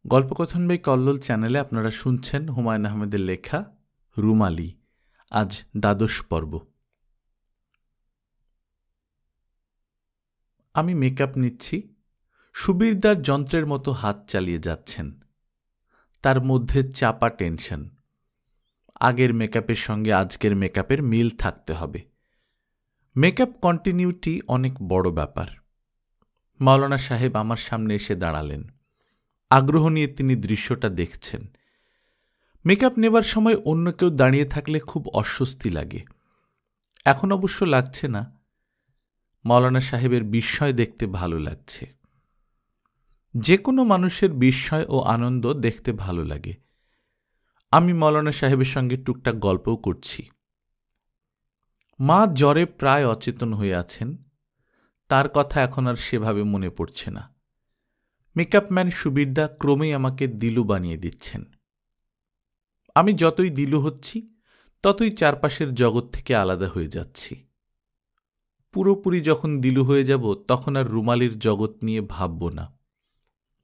গল্পকথন by Kallol চ্যানেলে আপনারা শুনছেন হুমায়ুন আহমেদের লেখা রুমালি। আজ দ্বাদশ পর্ব। আমি মেকআপ নিচ্ছি। সুবীরদার যন্ত্রের মতো হাত চালিয়ে যাচ্ছেন। তার মধ্যে চাপা টেনশন। আগের মেকআপের সঙ্গে আজকের মেকআপের মিল থাকতে হবে। মেকআপ কন্টিনিউটি অনেক বড় ব্যাপার। মাওলানা সাহেব আমার সামনে এসে দাঁড়ালেন। আগ্রহ নিয়ে তিনি দৃশ্যটা দেখছেন। মেকআপ নেবার সময় অন্য কেউ দাঁড়িয়ে থাকলে খুব অস্বস্তি লাগে। এখন অবশ্য লাগছে না। মাওলানা সাহেবের বিস্ময় দেখতে ভালো লাগছে। যে কোনো মানুষের বিস্ময় ও আনন্দ দেখতে ভালো লাগে। আমি মাওলানা সাহেবের সঙ্গে টুকটাক গল্পও করছি। মা জ্বরে প্রায় অচেতন হয়ে আছেন। তার কথা এখন আর সেভাবে মনে পড়ছে না। মেকআপম্যান সুবীরদা ক্রমেই আমাকে দিলু বানিয়ে দিচ্ছেন। আমি যতই দিলু হচ্ছি ততই চারপাশের জগৎ থেকে আলাদা হয়ে যাচ্ছি। পুরোপুরি যখন দিলু হয়ে যাব তখন আর রুমালির জগৎ নিয়ে ভাবব না।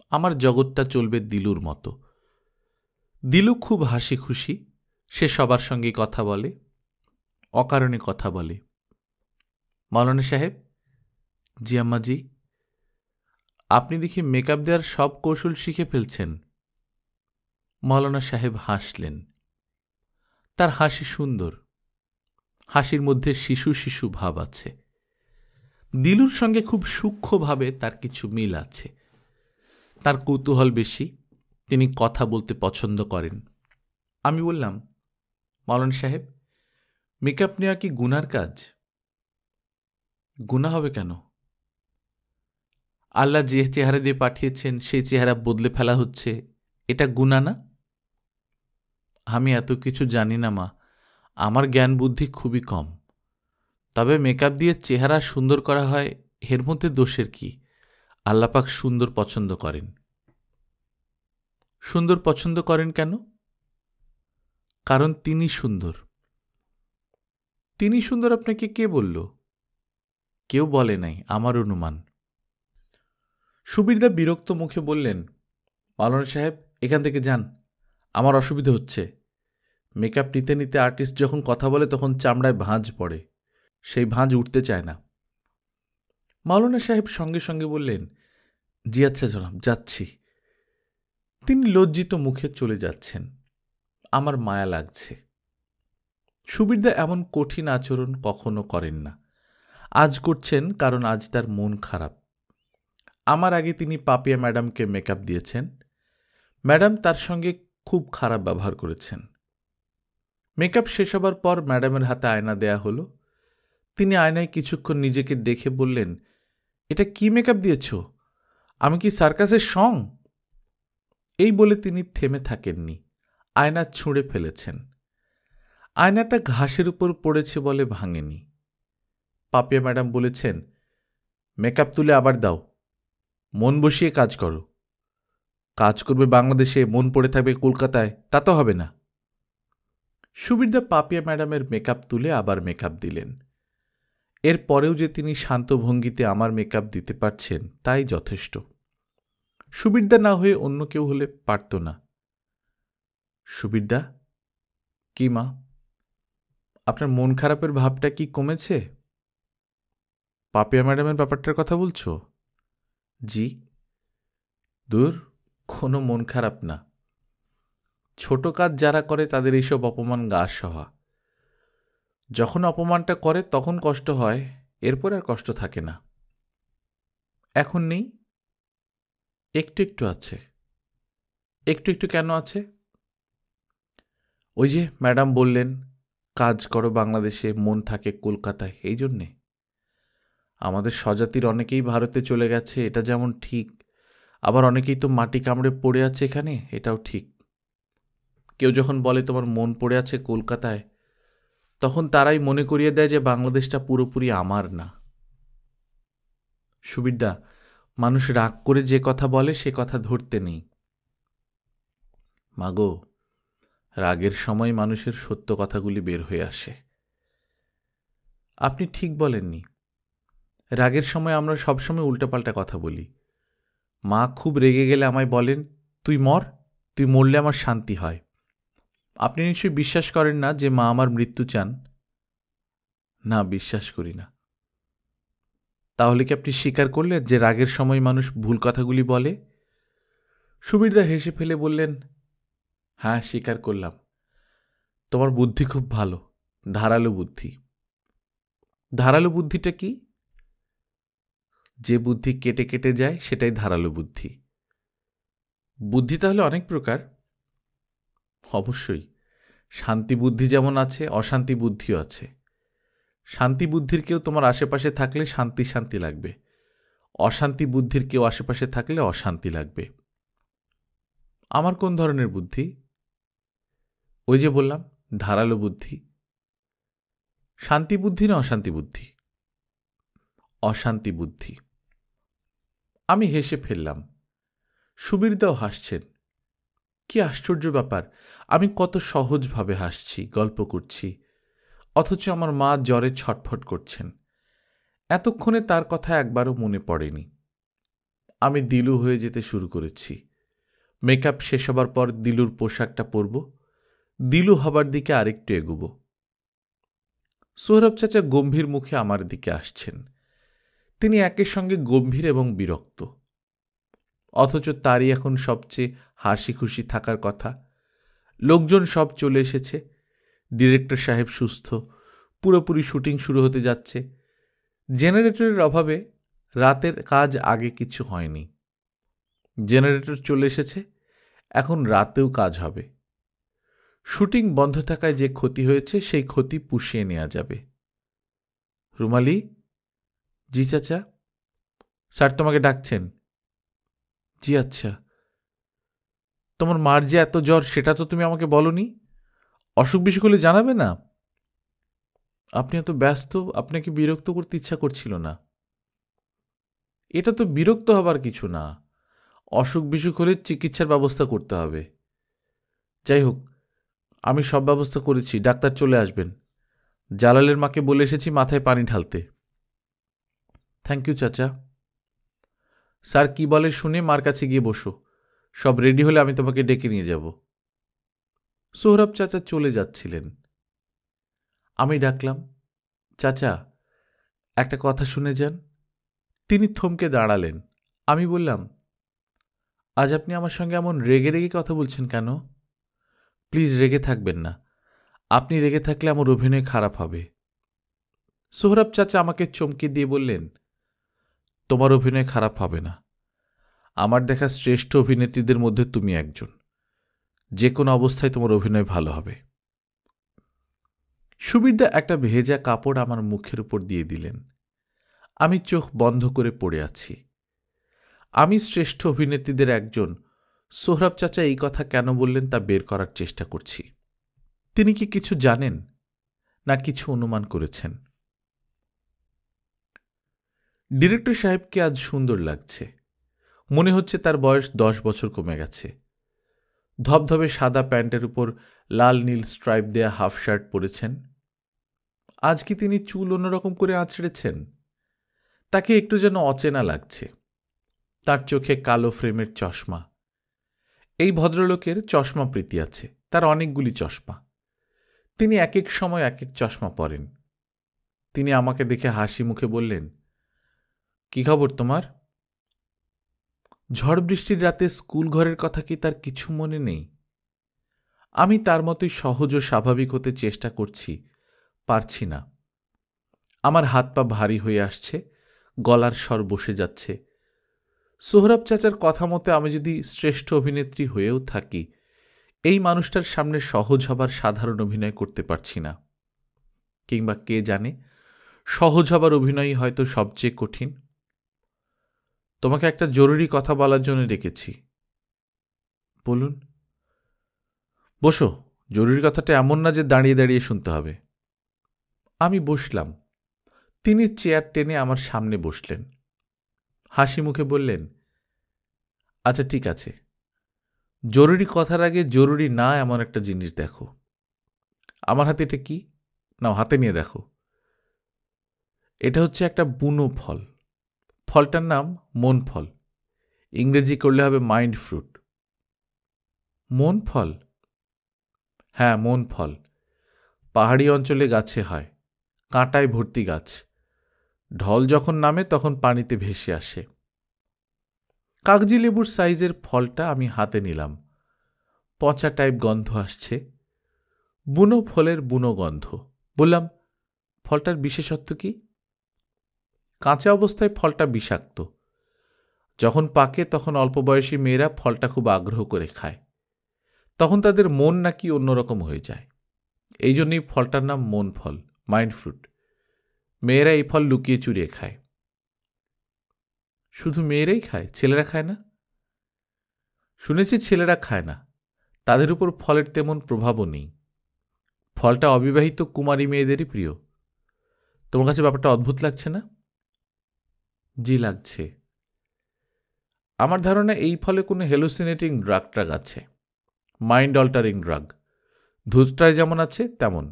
আমার জগৎটা চলবে দিলুর মতো। দিলু খুব হাসি খুশি। সে সবার সঙ্গে কথা বলে, অকারণে কথা বলে। মাওলানা সাহেব, জি আম্মাজি, আপনি দেখি মেকআপ দেওয়ার সব কৌশল শিখে ফেলছেন। মাওলানা সাহেব হাসলেন। তার হাসি সুন্দর। হাসির মধ্যে শিশু শিশু ভাব আছে। দিলুর সঙ্গে খুব সূক্ষ্মভাবে তার কিছু মিল আছে। তার কৌতূহল বেশি। তিনি কথা বলতে পছন্দ করেন। আমি বললাম, মাওলানা সাহেব, মেকআপ নেওয়া কি গুনার কাজ? গুনাহ হবে কেন? আল্লাহ যে চেহারা দিয়ে পাঠিয়েছেন সেই চেহারা বদলে ফেলা হচ্ছে, এটা গুনাহ না? আমি এত কিছু জানি না মা। আমার জ্ঞান বুদ্ধি খুবই কম। তবে মেকআপ দিয়ে চেহারা সুন্দর করা হয়, এর মধ্যে দোষের কি? আল্লাহ পাক সুন্দর পছন্দ করেন। সুন্দর পছন্দ করেন কেন? কারণ তিনি সুন্দর। তিনি সুন্দর আপনাকে কে বলল? কেউ বলে নাই, আমার অনুমান। সুবীরদা বিরক্ত মুখে বললেন, মাওলানা সাহেব, এখান থেকে যান, আমার অসুবিধা হচ্ছে। মেকআপ নিতে নিতে আর্টিস্ট যখন কথা বলে তখন চামড়ায় ভাঁজ পড়ে, সেই ভাঁজ উঠতে চায় না। মাওলানা সাহেব সঙ্গে সঙ্গে বললেন, জি আচ্ছা জনাব, যাচ্ছি। তিনি লজ্জিত মুখে চলে যাচ্ছেন। আমার মায়া লাগছে। সুবীরদা এমন কঠিন আচরণ কখনো করেন না। আজ করছেন কারণ আজ তার মন খারাপ। আমার আগে তিনি পাপিয়া ম্যাডামকে মেকআপ দিয়েছেন। ম্যাডাম তার সঙ্গে খুব খারাপ ব্যবহার করেছেন। মেকআপ শেষ হবার পর ম্যাডামের হাতে আয়না দেয়া হলো। তিনি আয়নায় কিছুক্ষণ নিজেকে দেখে বললেন, এটা কি মেকআপ দিয়েছ? আমি কি সার্কাসের সং? এই বলে তিনি থেমে থাকেননি, আয়না ছুঁড়ে ফেলেছেন। আয়নাটা ঘাসের উপর পড়েছে বলে ভাঙেনি। পাপিয়া ম্যাডাম বলেছেন, মেকআপ তুলে আবার দাও, মন বসিয়ে কাজ করো। কাজ করবে বাংলাদেশে, মন পড়ে থাকবে কলকাতায়, তা তো হবে না। সুবীরদা পাপিয়া ম্যাডামের মেকআপ তুলে আবার মেকআপ দিলেন। এর পরেও যে তিনি শান্ত ভঙ্গিতে আমার মেকআপ দিতে পারছেন তাই যথেষ্ট। সুবীরদা না হয়ে অন্য কেউ হলে পারত না। সুবীরদা, কি মা, আপনার মন খারাপের ভাবটা কি কমেছে? পাপিয়া ম্যাডামের ব্যাপারটার কথা বলছো? জি। দূর, কোনো মন খারাপ না। ছোট কাজ যারা করে তাদের এইসব অপমান গা সহা। যখন অপমানটা করে তখন কষ্ট হয়, এরপর আর কষ্ট থাকে না। এখন নেই? একটু একটু আছে। একটু একটু কেন আছে? ওই যে ম্যাডাম বললেন, কাজ করো বাংলাদেশে, মন থাকে কলকাতায়, এই জন্যে। আমাদের স্বজাতির অনেকেই ভারতে চলে গেছে, এটা যেমন ঠিক, আবার অনেকেই তো মাটি কামড়ে পড়ে আছে এখানে, এটাও ঠিক। কেউ যখন বলে তোমার মন পড়ে আছে কলকাতায়, তখন তারাই মনে করিয়ে দেয় যে বাংলাদেশটা পুরোপুরি আমার না। সুবীরদা, মানুষ রাগ করে যে কথা বলে সে কথা ধরতে নেই। মাগো, রাগের সময় মানুষের সত্য কথাগুলি বের হয়ে আসে। আপনি ঠিক বলেননি। রাগের সময় আমরা সবসময় উল্টাপাল্টা কথা বলি। মা খুব রেগে গেলে আমায় বলেন, তুই মর, তুই মরলে আমার শান্তি হয়। আপনি নিশ্চয়ই বিশ্বাস করেন না যে মা আমার মৃত্যু চান? না, বিশ্বাস করি না। তাহলে কি আপনি স্বীকার করলেন যে রাগের সময় মানুষ ভুল কথাগুলি বলে? সুবীরদা হেসে ফেলে বললেন, হ্যাঁ, স্বীকার করলাম। তোমার বুদ্ধি খুব ভালো, ধারালো বুদ্ধি। ধারালো বুদ্ধিটা কি? যে বুদ্ধি কেটে কেটে যায় সেটাই ধারালো বুদ্ধি। বুদ্ধি তাহলে অনেক প্রকার? অবশ্যই। শান্তি বুদ্ধি যেমন আছে, অশান্তি বুদ্ধিও আছে। শান্তি বুদ্ধির কেউ তোমার আশেপাশে থাকলে শান্তি শান্তি লাগবে, অশান্তি বুদ্ধির কেউ আশেপাশে থাকলে অশান্তি লাগবে। আমার কোন ধরনের বুদ্ধি? ওই যে বললাম, ধারালো বুদ্ধি। শান্তি বুদ্ধি না অশান্তি বুদ্ধি? অশান্তি বুদ্ধি। আমি হেসে ফেললাম। সুবীরদাও হাসছেন। কি আশ্চর্য ব্যাপার, আমি কত সহজভাবে হাসছি, গল্প করছি, অথচ আমার মা জ্বরে ছটফট করছেন। এতক্ষণে তার কথা একবারও মনে পড়েনি। আমি দিলু হয়ে যেতে শুরু করেছি। মেকআপ শেষ হবার পর দিলুর পোশাকটা পরব, দিলু হবার দিকে আরেকটু এগুব। সোহরাব চাচা গম্ভীর মুখে আমার দিকে আসছেন। তিনি একের সঙ্গে গম্ভীর এবং বিরক্ত, অথচ তারই এখন সবচেয়ে হাসি খুশি থাকার কথা। লোকজন সব চলে এসেছে, ডিরেক্টর সাহেব সুস্থ, পুরোপুরি শুটিং শুরু হতে যাচ্ছে। জেনারেটরের অভাবে রাতের কাজ আগে কিছু হয়নি। জেনারেটর চলে এসেছে, এখন রাতেও কাজ হবে। শুটিং বন্ধ থাকায় যে ক্ষতি হয়েছে সেই ক্ষতি পুষিয়ে নেওয়া যাবে। রুমালি? জি চাচা। স্যার তোমাকে ডাকছেন। জি আচ্ছা। তোমার মার যে এত জ্বর সেটা তো তুমি আমাকে বলনি, অসুখ বিসুখ হলে জানাবে না? আপনি এত ব্যস্ত, আপনাকে বিরক্ত করতে ইচ্ছা করছিল না। এটা তো বিরক্ত হবার কিছু না, অসুখ বিসুখ হলে চিকিৎসার ব্যবস্থা করতে হবে। যাই হোক, আমি সব ব্যবস্থা করেছি, ডাক্তার চলে আসবেন। জালালের মাকে বলে এসেছি মাথায় পানি ঢালতে। থ্যাংক ইউ চাচা। স্যার কি বলে শুনে মার কাছে গিয়ে বসো, সব রেডি হলে আমি তোমাকে ডেকে নিয়ে যাব। সোহরাব চাচা চলে যাচ্ছিলেন। আমি ডাকলাম, চাচা একটা কথা শুনে যান। তিনি থমকে দাঁড়ালেন। আমি বললাম, আজ আপনি আমার সঙ্গে এমন রেগে রেগে কথা বলছেন কেন? প্লিজ রেগে থাকবেন না, আপনি রেগে থাকলে আমার অভিনয় খারাপ হবে। সোহরাব চাচা আমাকে চমকে দিয়ে বললেন, তোমার অভিনয় খারাপ হবে না। আমার দেখা শ্রেষ্ঠ অভিনেত্রীদের মধ্যে তুমি একজন, যে কোনো অবস্থায় তোমার অভিনয় ভালো হবে। সুবীরদা একটা ভেজা কাপড় আমার মুখের উপর দিয়ে দিলেন। আমি চোখ বন্ধ করে পড়ে আছি। আমি শ্রেষ্ঠ অভিনেত্রীদের একজন, সোহরাব চাচা এই কথা কেন বললেন তা বের করার চেষ্টা করছি। তিনি কি কিছু জানেন, না কিছু অনুমান করেছেন? ডিরেক্টর সাহেবকে আজ সুন্দর লাগছে। মনে হচ্ছে তার বয়স 10 বছর কমে গেছে। ধবধবে সাদা প্যান্টের উপর লাল নীল স্ট্রাইপ দেয়া হাফ শার্ট পরেছেন। আজ কি তিনি চুল অন্যরকম করে আঁচড়েছেন? তাকে একটু যেন অচেনা লাগছে। তার চোখে কালো ফ্রেমের চশমা। এই ভদ্রলোকের চশমা প্রীতি আছে, তার অনেকগুলি চশমা। তিনি এক এক সময় এক এক চশমা পরেন। তিনি আমাকে দেখে হাসি মুখে বললেন, কি খবর তোমার? ঝড় বৃষ্টির রাতে স্কুল ঘরের কথা কি তার কিছু মনে নেই? আমি তার মতোই সহজ ও স্বাভাবিক হতে চেষ্টা করছি, পারছি না। আমার হাত পা ভারী হয়ে আসছে, গলার স্বর বসে যাচ্ছে। সোহরাব চাচার কথা মতে আমি যদি শ্রেষ্ঠ অভিনেত্রী হয়েও থাকি, এই মানুষটার সামনে সহজ হবার সাধারণ অভিনয় করতে পারছি না। কিংবা কে জানে, সহজ হবার অভিনয়ই হয়তো সবচেয়ে কঠিন। তোমাকে একটা জরুরি কথা বলার জন্য ডেকেছি। বলুন। বসো, জরুরি কথাটা এমন না যে দাঁড়িয়ে দাঁড়িয়ে শুনতে হবে। আমি বসলাম। তিনি চেয়ার টেনে আমার সামনে বসলেন। হাসি মুখে বললেন, আচ্ছা ঠিক আছে, জরুরি কথার আগে জরুরি না এমন একটা জিনিস দেখো। আমার হাতে এটা কি? নাও, হাতে নিয়ে দেখো। এটা হচ্ছে একটা বুনো ফল। ফলটার নাম মন ফল, ইংরেজি করলে হবে মাইন্ড ফ্রুট। মন ফল? হ্যাঁ, মন ফল। পাহাড়ি অঞ্চলে গাছে হয়, কাঁটায় ভর্তি গাছ। ঢল যখন নামে তখন পানিতে ভেসে আসে। কাগজি লেবুর সাইজের ফলটা আমি হাতে নিলাম। পচা টাইপ গন্ধ আসছে, বুনো ফলের বুনো গন্ধ। বললাম, ফলটার বিশেষত্ব কি? কাঁচা অবস্থায় ফলটা বিষাক্ত, যখন পাকে তখন অল্প বয়সী মেয়েরা ফলটা খুব আগ্রহ করে খায়। তখন তাদের মন নাকি অন্যরকম হয়ে যায়, এই জন্যই ফলটার নাম মন ফল, মাইন্ড ফ্রুট। মেয়েরা এই ফল লুকিয়ে চুরিয়ে খায়। শুধু মেয়েরাই খায়, ছেলেরা খায় না? শুনেছি ছেলেরা খায় না, তাদের উপর ফলের তেমন প্রভাবও নেই। ফলটা অবিবাহিত কুমারী মেয়েদেরই প্রিয়। তোমার কাছে ব্যাপারটা অদ্ভুত লাগছে না? জি, লাগছে। আমার ধারণা এই ফলে কোনো হেলুসিনেটিং ড্রাগ ট্রাগ আছে, মাইন্ড অল্টারিং ড্রাগ। ধূতটায় যেমন আছে তেমন।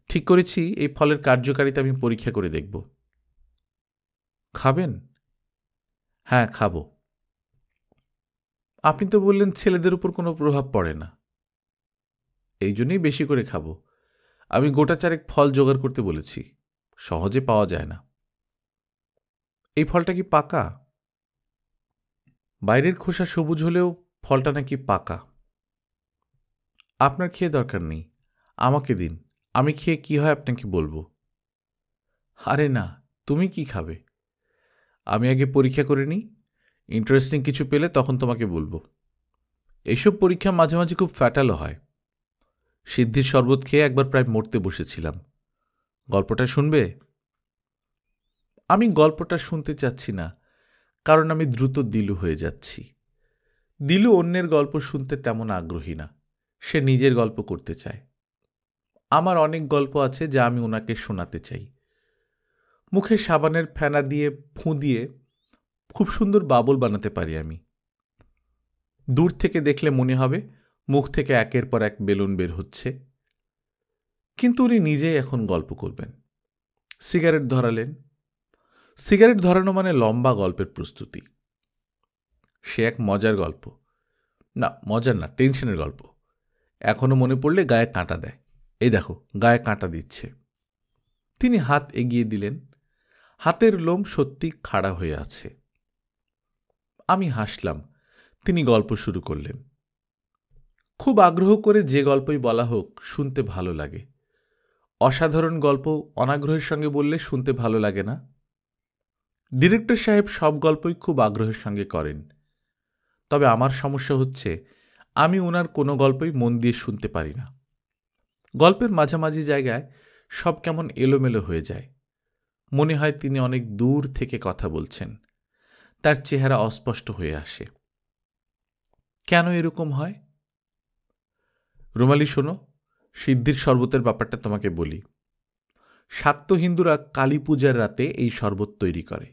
ঠিক করেছি এই ফলের কার্যকারিতা আমি পরীক্ষা করে দেখব। খাবেন? হ্যাঁ, খাবো। আপনি তো বললেন ছেলেদের উপর কোনো প্রভাব পড়ে না। এই জন্যই বেশি করে খাবো। আমি গোটা চারেক ফল জোগাড় করতে বলেছি, সহজে পাওয়া যায় না। এই ফলটা কি পাকা? বাইরের খোসা সবুজ হলেও ফলটা নাকি পাকা। আপনার খেয়ে দরকার নেই, আমাকে দিন, আমি খেয়ে কি হয় আপনাকে বলবো। আরে না, তুমি কি খাবে? আমি আগে পরীক্ষা করে নিই, ইন্টারেস্টিং কিছু পেলে তখন তোমাকে বলবো। এইসব পরীক্ষা মাঝে মাঝে খুব ফ্যাটালও হয়। সিদ্ধির শরবত খেয়ে একবার প্রায় মরতে বসেছিলাম। গল্পটা শুনবে? আমি গল্পটা শুনতে চাচ্ছি না, কারণ আমি দ্রুত দিলু হয়ে যাচ্ছি। দিলু অন্যের গল্প শুনতে তেমন আগ্রহী না, সে নিজের গল্প করতে চায়। আমার অনেক গল্প আছে যা আমি ওনাকে শোনাতে চাই। মুখে সাবানের ফেনা দিয়ে ফুঁ দিয়ে খুব সুন্দর বাবল বানাতে পারি আমি। দূর থেকে দেখলে মনে হবে মুখ থেকে একের পর এক বেলুন বের হচ্ছে। কিন্তু উনি নিজেই এখন গল্প করবেন। সিগারেট ধরালেন। সিগারেট ধরানো মানে লম্বা গল্পের প্রস্তুতি। সে এক মজার গল্প। না, মজার না, টেনশনের গল্প। এখনো মনে পড়লে গায়ে কাঁটা দেয়। এই দেখো, গায়ে কাঁটা দিচ্ছে। তিনি হাত এগিয়ে দিলেন। হাতের লোম সত্যি খাড়া হয়ে আছে। আমি হাসলাম। তিনি গল্প শুরু করলেন। খুব আগ্রহ করে যে গল্পই বলা হোক শুনতে ভালো লাগে। অসাধারণ গল্প অনাগ্রহের সঙ্গে বললে শুনতে ভালো লাগে না। ডিরেক্টর সাহেব সব গল্পই খুব আগ্রহের সঙ্গে করেন। তবে আমার সমস্যা হচ্ছে আমি ওনার কোনো গল্পই মন দিয়ে শুনতে পারি না। গল্পের মাঝামাঝি জায়গায় সব কেমন এলোমেলো হয়ে যায়। মনে হয় তিনি অনেক দূর থেকে কথা বলছেন। তার চেহারা অস্পষ্ট হয়ে আসে। কেন এরকম হয়? রুমালি, শোনো, সিদ্ধির শরবতের ব্যাপারটা তোমাকে বলি। শাক্ত হিন্দুরা কালী পূজার রাতে এই শরবত তৈরি করে।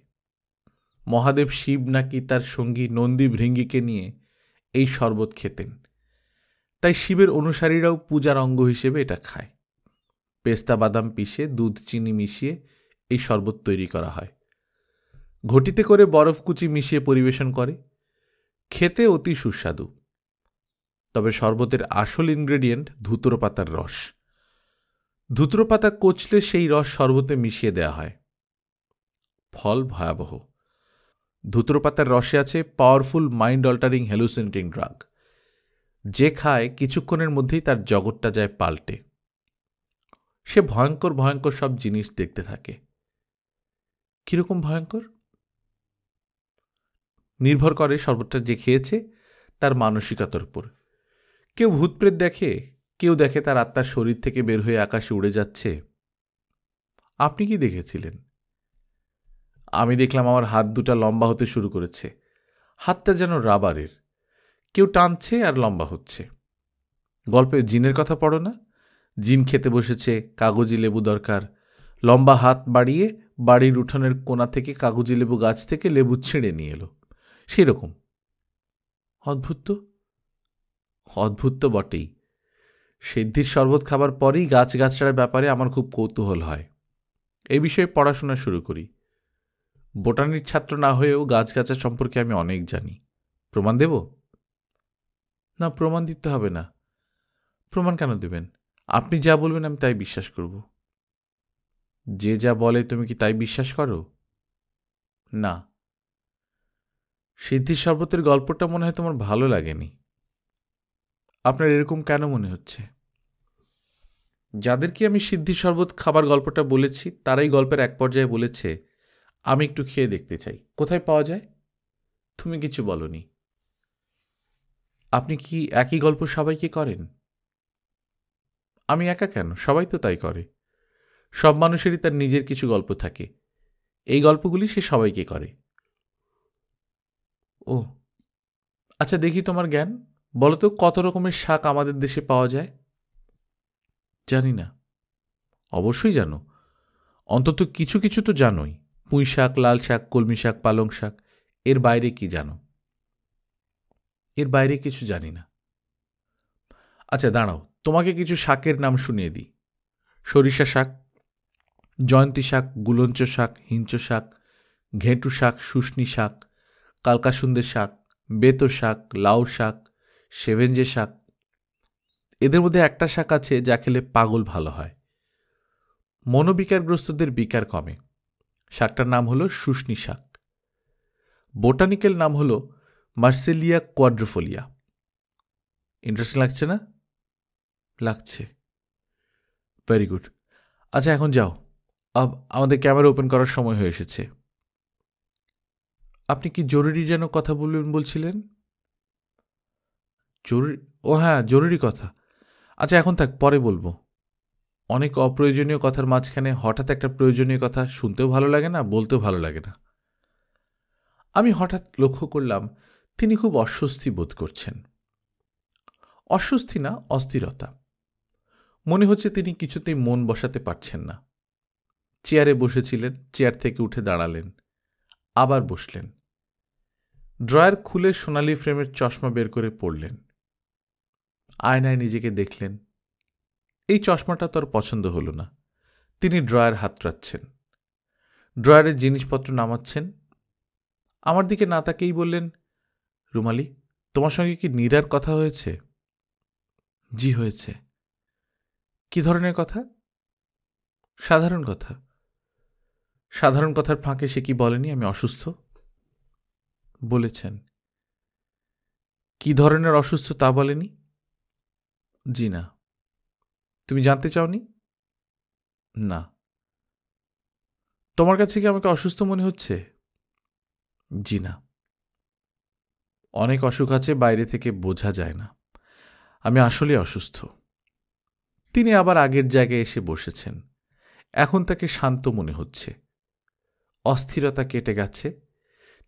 মহাদেব শিব নাকি তার সঙ্গী নন্দী ভৃঙ্গিকে নিয়ে এই শরবত খেতেন, তাই শিবের অনুসারীরাও পূজার অঙ্গ হিসেবে এটা খায়। পেস্তা বাদাম পিষে দুধ চিনি মিশিয়ে এই শরবত তৈরি করা হয়। ঘটিতে করে বরফ কুচি মিশিয়ে পরিবেশন করে। খেতে অতি সুস্বাদু। তবে শরবতের আসল ইনগ্রেডিয়েন্ট ধুতরো পাতার রস। ধুতরো পাতা কচলে সেই রস শরবতে মিশিয়ে দেয়া হয়। ফল ভয়াবহ। ধুতরো পাতার রসে আছে পাওয়ারফুল মাইন্ড অল্টারিং হ্যালুসিনেটিং ড্রাগ। যে খায় কিছুক্ষণের মধ্যেই তার জগৎটা যায় পাল্টে। সে ভয়ঙ্কর ভয়ঙ্কর সব জিনিস দেখতে থাকে। কিরকম ভয়ঙ্কর? নির্ভর করে শরবতটা যে খেয়েছে তার মানসিকতার উপর। কেউ ভূতপ্রেত দেখে, কেউ দেখে তার আত্মার শরীর থেকে বের হয়ে আকাশে উড়ে যাচ্ছে। আপনি কি দেখেছিলেন? আমি দেখলাম আমার হাত দুটা লম্বা হতে শুরু করেছে। হাতটা যেন রাবারের, কেউ টানছে আর লম্বা হচ্ছে। গল্পে জিনের কথা পড়ো না? জিন খেতে বসেছে, কাগজি লেবু দরকার, লম্বা হাত বাড়িয়ে বাড়ির উঠোনের কোণা থেকে কাগজি লেবু গাছ থেকে লেবু ছিঁড়ে নিয়ে এলো, সেই রকম। অদ্ভুত তো। অদ্ভুত তো বটেই। সিদ্ধির শরবত খাবার পরেই গাছগাছড়ার ব্যাপারে আমার খুব কৌতূহল হয়। এই বিষয়ে পড়াশোনা শুরু করি। বোটানির ছাত্র না হয়েও গাছগাছার সম্পর্কে আমি অনেক জানি। প্রমাণ দেব? না, প্রমাণ দিতে হবে না। প্রমাণ কেন দেবেন? আপনি যা বলবেন আমি তাই বিশ্বাস করব। যে যা বলে তুমি কি তাই বিশ্বাস করো? না। সিদ্ধির শরবতের গল্পটা মনে হয় তোমার ভালো লাগেনি। আপনার এরকম কেন মনে হচ্ছে? যাদেরকে আমি সিদ্ধির শরবত খাবার গল্পটা বলেছি তারাই গল্পের এক পর্যায়ে বলেছে, আমি একটু খেয়ে দেখতে চাই, কোথায় পাওয়া যায়? তুমি কিছু বলনি। আপনি কি একই গল্প সবাইকে করেন? আমি একা কেন, সবাই তো তাই করে। সব মানুষেরই তার নিজের কিছু গল্প থাকে, এই গল্পগুলি সে সবাইকে করে। ও আচ্ছা, দেখি তোমার জ্ঞান। বলো তো কত রকমের শাক আমাদের দেশে পাওয়া যায়? জানি না। অবশ্যই জানো, অন্তত কিছু কিছু তো জানোই। পুঁই শাক, লাল শাক, কলমি শাক, পালং শাক। এর বাইরে কি জানো? এর বাইরে কিছু জানি না। আচ্ছা দাঁড়াও, তোমাকে কিছু শাকের নাম শুনিয়ে দিই। সরিষা শাক, জয়ন্তী শাক, গুলঞ্চ শাক, হিঞ্চ শাক, ঘেঁটু শাক, শুষ্নি শাক, কালকাসুন্দের শাক, বেতো শাক, লাউ শাক, সেভেঞ্জে শাক। এদের মধ্যে একটা শাক আছে যা খেলে পাগল ভালো হয়, মনোবিকারগ্রস্তদের বিকার কমে। শাকটার নাম হলো শুষ্নি শাক। বোটানিক্যাল নাম হলো মার্সেলিয়া কোয়াড্রোফোলিয়া। ইন্টারেস্টিং লাগছে না? লাগছে। Very good. আচ্ছা এখন যাও, আমাদের ক্যামেরা ওপেন করার সময় হয়ে এসেছে। আপনি কি জরুরি যেন কথা বলবেন বলছিলেন? জরুরি? ও হ্যাঁ, জরুরি কথা। আচ্ছা এখন থাক, পরে বলবো। অনেক অপ্রয়োজনীয় কথার মাঝখানে হঠাৎ একটা প্রয়োজনীয় কথা শুনতেও ভালো লাগে না, বলতেও ভালো লাগে না। আমি হঠাৎ লক্ষ্য করলাম তিনি খুব অস্বস্তি বোধ করছেন। অস্বস্তি না, অস্থিরতা। মনে হচ্ছে তিনি কিছুতেই মন বসাতে পারছেন না। চেয়ারে বসেছিলেন, চেয়ার থেকে উঠে দাঁড়ালেন, আবার বসলেন। ড্রয়ার খুলে সোনালি ফ্রেমের চশমা বের করে পড়লেন। আয়নায় নিজেকে দেখলেন। এই চশমাটা তার পছন্দ হলো না। তিনি ড্রয়ার হাতড়াচ্ছেন, ড্রয়ারের জিনিসপত্র নামাচ্ছেন। আমার দিকে না তাকেই বললেন, রুমালি, তোমার সঙ্গে কি নীরার কথা হয়েছে? জি হয়েছে। কি ধরনের কথা? সাধারণ কথা। সাধারণ কথার ফাঁকে সে কি বলেনি আমি অসুস্থ? বলেছেন। কি ধরনের অসুস্থ তা বলেনি? জি না। তুমি জানতে চাওনি? না। তোমার কাছে কি আমাকে অসুস্থ মনে হচ্ছে? জি না। অনেক অসুখ আছে বাইরে থেকে বোঝা যায় না। আমি আসলে অসুস্থ। তিনি আবার আগের জায়গায় এসে বসেছেন। এখন তাকে শান্ত মনে হচ্ছে। অস্থিরতা কেটে গেছে।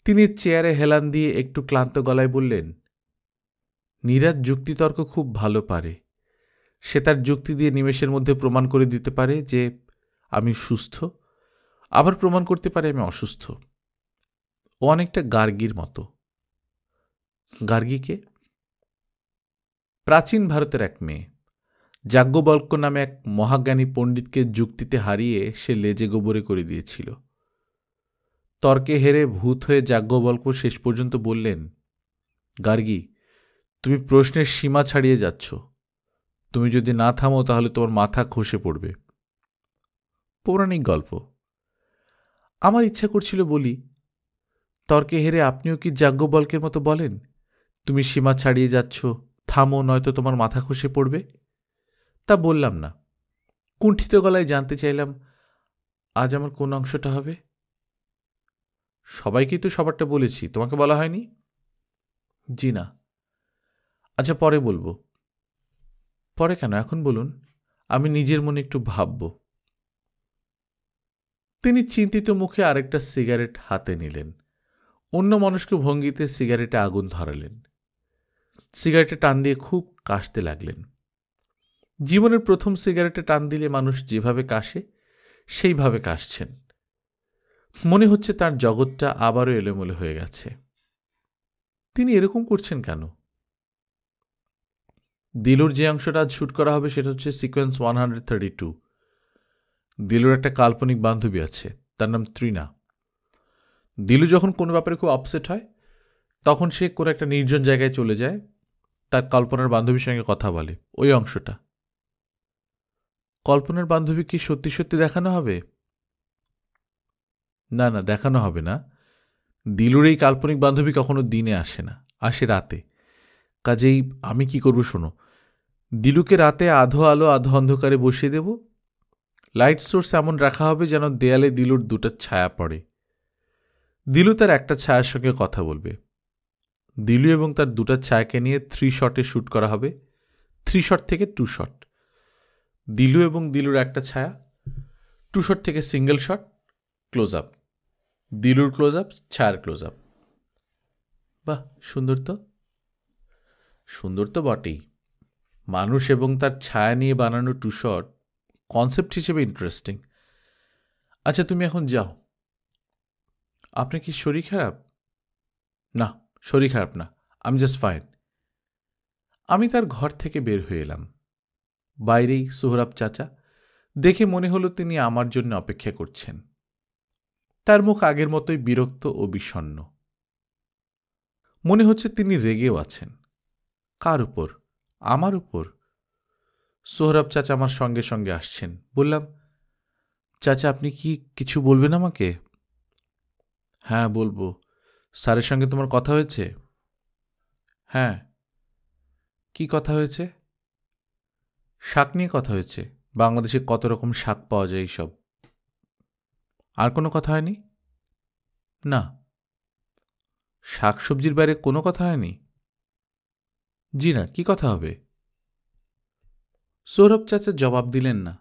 তিনি চেয়ারে হেলান দিয়ে একটু ক্লান্ত গলায় বললেন, নীরাজ যুক্তিতর্ক খুব ভালো পারে। সে তার যুক্তি দিয়ে নিমেষের মধ্যে প্রমাণ করে দিতে পারে যে আমি সুস্থ, আবার প্রমাণ করতে পারে আমি অসুস্থ। ও অনেকটা গার্গীর মতো। গার্গীকে? প্রাচীন ভারতের এক মেয়ে। যাজ্ঞবল্ক্য নামে এক মহাজ্ঞানী পণ্ডিতকে যুক্তিতে হারিয়ে সে লেজে গোবরে করে দিয়েছিল। তর্কে হেরে ভূত হয়ে যাজ্ঞবল্ক্য শেষ পর্যন্ত বললেন, গার্গী, তুমি প্রশ্নের সীমা ছাড়িয়ে যাচ্ছ। তুমি যদি না থামো তাহলে তোমার মাথা খসে পড়বে। পৌরাণিক গল্প। আমার ইচ্ছা করছিল বলি, তর্কে হেরে আপনিও কি যাজ্ঞবল্ক্যের মতো বলেন, তুমি সীমা ছাড়িয়ে যাচ্ছ, থামো নয়তো তোমার মাথা খসে পড়বে। তা বললাম না। কুণ্ঠিত গলায় জানতে চাইলাম, আজ আমার কোন অংশটা হবে? সবাইকেই তো সবারটা বলেছি, তোমাকে বলা হয়নি? জি না। আচ্ছা পরে বলবো। পরে কেন, এখন বলুন, আমি নিজের মনে একটু ভাবব। তিনি চিন্তিত মুখে আরেকটা সিগারেট হাতে নিলেন। অন্য মনস্ক ভঙ্গিতে সিগারেটে আগুন ধরালেন। সিগারেটে টান দিয়ে খুব কাশতে লাগলেন। জীবনের প্রথম সিগারেটে টান দিলে মানুষ যেভাবে কাশে সেইভাবে কাশছেন। মনে হচ্ছে তার জগৎটা আবারও এলোমেলো হয়ে গেছে। তিনি এরকম করছেন কেন? দিলুর যে অংশটা আজ শ্যুট করা হবে সেটা হচ্ছে সিকোয়েন্স 132। দিলুর একটা কাল্পনিক বান্ধবী আছে, তার নাম ত্রিনা। দিলু যখন কোনো ব্যাপারে খুব আপসেট হয় তখন সে কোনো একটা নির্জন জায়গায় চলে যায়, তার কল্পনার বান্ধবীর সঙ্গে কথা বলে, ওই অংশটা। কল্পনার বান্ধবী কি সত্যি সত্যি দেখানো হবে? না না, দেখানো হবে না। দিলুর এই কাল্পনিক বান্ধবী কখনো দিনে আসে না, আসে রাতে। কাজেই আমি কি করব শোনো, দিলুকে রাতে আধো আলো আধো অন্ধকারে বসিয়ে দেব। লাইট সোর্স এমন রাখা হবে যেন দেয়ালে দিলুর দুটো ছায়া পড়ে। দিলু তার একটা ছায়ার সঙ্গে কথা বলবে। দিলু এবং তার দুটো ছায়াকে নিয়ে 3 শটে শ্যুট করা হবে। 3 শট থেকে 2 শট। দিলু এবং দিলুর একটা ছায়া, 2 শট থেকে সিঙ্গেল শট, ক্লোজ আপ। দিলুর ক্লোজ আপ, ছায়ার ক্লোজ আপ। বাহ, সুন্দর তো। সুন্দর তো বটেই। মানুষ এবং তার ছায়া নিয়ে বানানো 2 শট কনসেপ্ট হিসেবে ইন্টারেস্টিং। আচ্ছা, তুমি এখন যাও। আপনার কি শরীর খারাপ? না, শরীর খারাপ না, আমি জাস্ট ফাইন। আমি তার ঘর থেকে বের হয়ে এলাম। বাইরেই সোহরাব চাচা। দেখে মনে হলো তিনি আমার জন্য অপেক্ষা করছেন। তার মুখ আগের মতোই বিরক্ত ও বিষণ্ণ। মনে হচ্ছে তিনি রেগেও আছেন। কার উপর? আমার উপর। সোহরাব চাচা আমার সঙ্গে সঙ্গে আসছেন। বললাম, চাচা আপনি কি কিছু বলবেন আমাকে? হ্যাঁ বলবো। স্যারের সঙ্গে তোমার কথা হয়েছে? হ্যাঁ। কি কথা হয়েছে? শাক নিয়ে কথা হয়েছে। বাংলাদেশে কত রকম শাক পাওয়া যায় এইসব। আর কোনো কথা হয়নি? না। শাক সবজির বাইরে কোনো কথা হয়নি? জি না, কি কথা হবে? সৌরভ চাচা জবাব দিলেন না।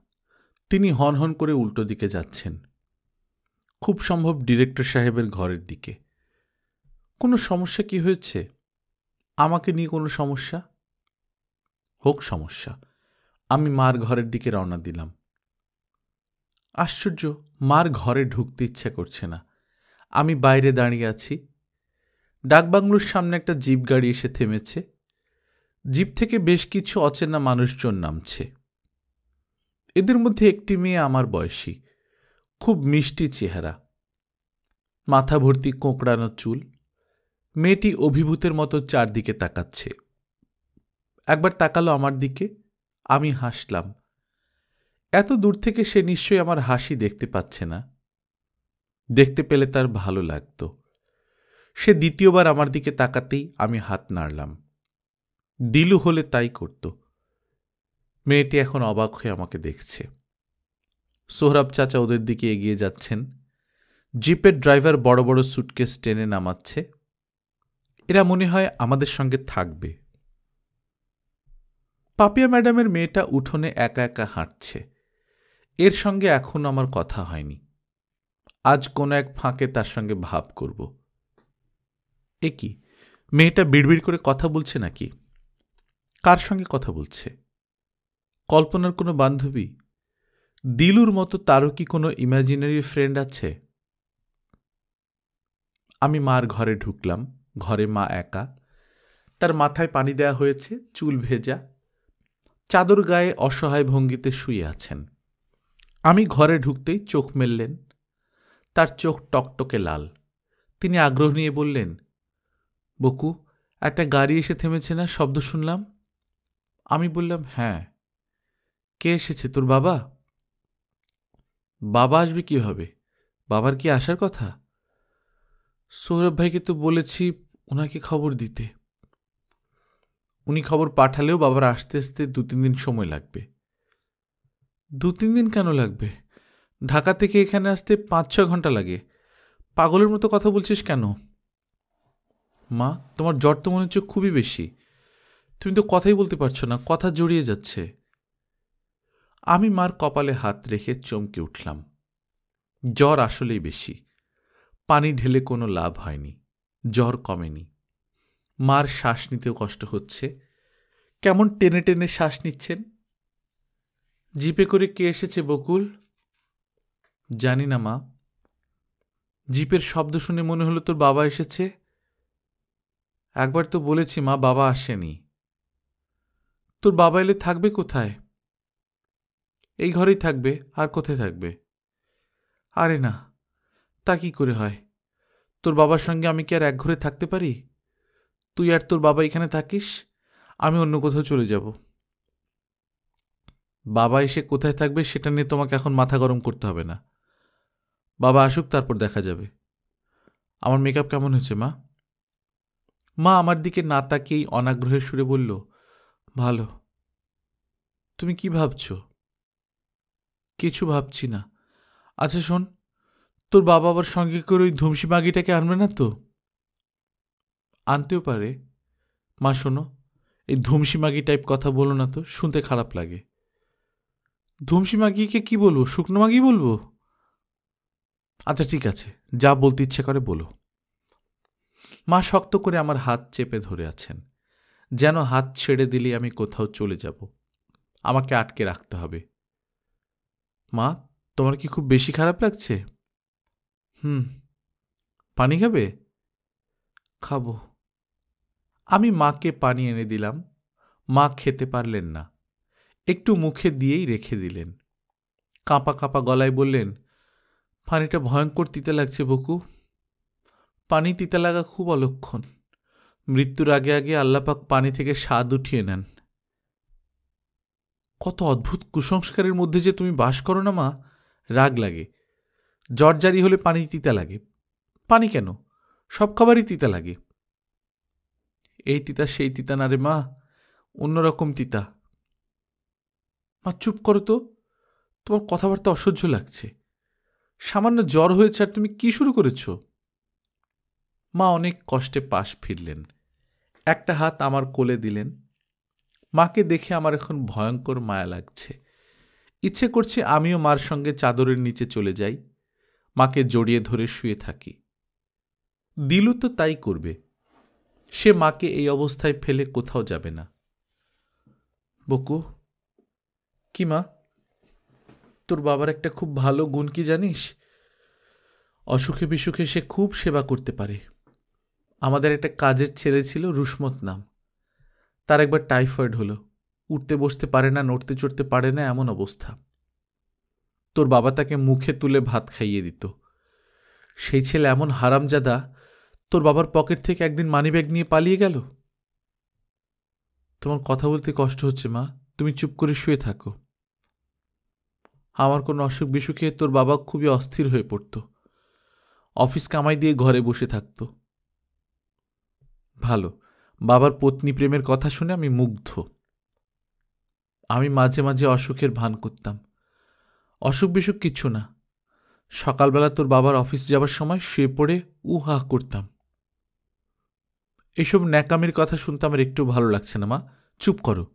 তিনি হন হন করে উল্টো দিকে যাচ্ছেন, খুব সম্ভব ডিরেক্টর সাহেবের ঘরের দিকে। কোনো সমস্যা কি হয়েছে? আমাকে নিয়ে কোনো সমস্যা? হোক সমস্যা। আমি মার ঘরের দিকে রওনা দিলাম। আশ্চর্য, মার ঘরে ঢুকতে ইচ্ছে করছে না। আমি বাইরে দাঁড়িয়ে আছি। ডাকবাংলোর সামনে একটা জিপ গাড়ি এসে থেমেছে। জিপ থেকে বেশ কিছু অচেনা মানুষজন নামছে। এদের মধ্যে একটি মেয়ে আমার বয়সী, খুব মিষ্টি চেহারা, মাথা ভর্তি কোঁকড়ানো চুল। মেয়েটি অভিভূতের মতো চারদিকে তাকাচ্ছে। একবার তাকালো আমার দিকে, আমি হাসলাম। এত দূর থেকে সে নিশ্চয়ই আমার হাসি দেখতে পাচ্ছে না। দেখতে পেলে তার ভালো লাগত। সে দ্বিতীয়বার আমার দিকে তাকাতেই আমি হাত নাড়লাম। দিলু হলে তাই করত। মেয়েটি এখন অবাক হয়ে আমাকে দেখছে। সোহরাব চাচা ওদের দিকে এগিয়ে যাচ্ছেন। জিপের ড্রাইভার বড় বড় সুটকেস টেনে নামাচ্ছে। এরা মনে হয় আমাদের সঙ্গে থাকবে। পাপিয়া ম্যাডামের মেয়েটা উঠোনে একা একা হাঁটছে। এর সঙ্গে এখন আমার কথা হয়নি। আজ কোনো এক ফাঁকে তার সঙ্গে ভাব করব। এ কি, মেয়েটা বিড়বিড় করে কথা বলছে নাকি? কার সঙ্গে কথা বলছে? কল্পনার কোনো বান্ধবী? দিলুর মতো তারও কি কোনো ইমাজিনারি ফ্রেন্ড আছে? আমি মার ঘরে ঢুকলাম। ঘরে মা একা। তার মাথায় পানি দেয়া হয়েছে, চুল ভেজা, চাদর গায়ে অসহায় ভঙ্গিতে শুয়ে আছেন। আমি ঘরে ঢুকতেই চোখ মেললেন। তার চোখ টকটকে লাল। তিনি আগ্রহ নিয়ে বললেন, বকু, একটা গাড়ি এসে থেমেছে না, শব্দ শুনলাম। আমি বললাম, হ্যাঁ। কে এসেছে, তোর বাবা? বাবা আসবে কীভাবে? বাবার কি আসার কথা? সৌরভ ভাইকে তো বলেছি ওনাকে খবর দিতে। উনি খবর পাঠালেও বাবার আসতে আসতে 2-3 দিন সময় লাগবে। 2-3 দিন কেন লাগবে? ঢাকা থেকে এখানে আসতে 5-6 ঘন্টা লাগে। পাগলের মতো কথা বলছিস কেন? মা, তোমার জ্বর তো মনে হচ্ছে খুবই বেশি। তুমি তো কথাই বলতে পারছো না, কথা জড়িয়ে যাচ্ছে। আমি মার কপালে হাত রেখে চমকে উঠলাম। জ্বর আসলেই বেশি। পানি ঢেলে কোনো লাভ হয়নি। জ্বর কমেনি। মার শ্বাস নিতেও কষ্ট হচ্ছে। কেমন টেনে টেনে শ্বাস নিচ্ছেন। জিপে করে কে এসেছে বকুল? জানি না মা। জিপের শব্দ শুনে মনে হলো তোর বাবা এসেছে। একবার তো বলেছি মা, বাবা আসেনি। তোর বাবা এলে থাকবে কোথায়? এই ঘরেই থাকবে, আর কোথায় থাকবে? আরে না, তা কি করে হয়? তোর বাবার সঙ্গে আমি কি আর এক ঘরে থাকতে পারি? তুই আর তোর বাবা এখানে থাকিস, আমি অন্য কোথাও চলে যাব। বাবা এসে কোথায় থাকবে সেটা নিয়ে তোমাকে এখন মাথা গরম করতে হবে না। বাবা আসুক, তারপর দেখা যাবে। আমার মেকআপ কেমন হয়েছে মা? মা আমার দিকে না তাকিয়েই অনাগ্রহের সুরে বলল, ভালো। তুমি কি ভাবছ? কিছু ভাবছি না। আচ্ছা শোন, তোর বাবা আবার সঙ্গে করে ওই ধুমসি মাগিটাকে আনবে না তো? আনতেও পারে। মা শোনো, এই ধুমসি মাগি টাইপ কথা বলো না তো, শুনতে খারাপ লাগে। ধুমসি মাগিকে কি বলবো, শুকনো মাগি বলবো? আচ্ছা ঠিক আছে, যা বলতে ইচ্ছে করে বলো। মা শক্ত করে আমার হাত চেপে ধরে আছেন, যেন হাত ছেড়ে দিলে আমি কোথাও চলে যাব, আমাকে আটকে রাখতে হবে। মা, তোমার কি খুব বেশি খারাপ লাগছে? পানি খাবে? খাবো। আমি মাকে পানি এনে দিলাম। মা খেতে পারলেন না, একটু মুখে দিয়েই রেখে দিলেন। কাঁপা কাঁপা গলায় বললেন, পানিটা ভয়ঙ্কর তিতা লাগছে বকু। পানি তিতা লাগা খুব অলক্ষণ। মৃত্যুর আগে আগে আল্লাপাক পানি থেকে স্বাদ উঠিয়ে নেন। কত অদ্ভুত কুসংস্কারের মধ্যে যে তুমি বাস করো না মা। রাগ লাগে। জ্বর জারি হলে পানি তিতা লাগে। পানি কেন, সব খাবারই তিতা লাগে। এই তিতা সেই তিতা না রে মা, অন্যরকম তিতা। মা চুপ করো তো, তোমার কথাবার্তা অসহ্য লাগছে। সামান্য জ্বর হয়েছে আর তুমি কি শুরু করেছ? মা অনেক কষ্টে পাশ ফিরলেন, একটা হাত আমার কোলে দিলেন। মাকে দেখে আমার এখন ভয়ঙ্কর মায়া লাগছে। ইচ্ছে করছে আমিও মার সঙ্গে চাদরের নিচে চলে যাই, মাকে জড়িয়ে ধরে শুয়ে থাকি। দিলু তো তাই করবে, সে মাকে এই অবস্থায় ফেলে কোথাও যাবে না। বকু। কি মা? তোর বাবার একটা খুব ভালো গুণ কি জানিস? অসুখে বিসুখে সে খুব সেবা করতে পারে। আমাদের একটা কাজের ছেলে ছিল, রুসমত নাম। তার একবার টাইফয়েড হলো, উঠতে বসতে পারে না, নড়তে চড়তে পারে না, এমন অবস্থা। তোর বাবা তাকে মুখে তুলে ভাত খাইয়ে দিত। সেই ছেলে এমন হারামজাদা, তোর বাবার পকেট থেকে একদিন মানিব্যাগ নিয়ে পালিয়ে গেল। তোমার কথা বলতে কষ্ট হচ্ছে মা, তুমি চুপ করে শুয়ে থাকো। আমার কোনো অসুখ বিসুখে তোর বাবা খুবই অস্থির হয়ে পড়ত, অফিস কামাই দিয়ে ঘরে বসে থাকত। ভালো, বাবার পত্নী প্রেমের কথা শুনে আমি মুগ্ধ। আমি মাঝে মাঝে অসুখের ভান করতাম। অসুখ বিসুখ কিচ্ছু না। সকালবেলা তোর বাবার অফিস যাবার সময় শুয়ে পড়ে উহা করতাম। এসব ন্যাকামির কথা শুনতে আমার একটু ভালো লাগছে না মা, চুপ করো।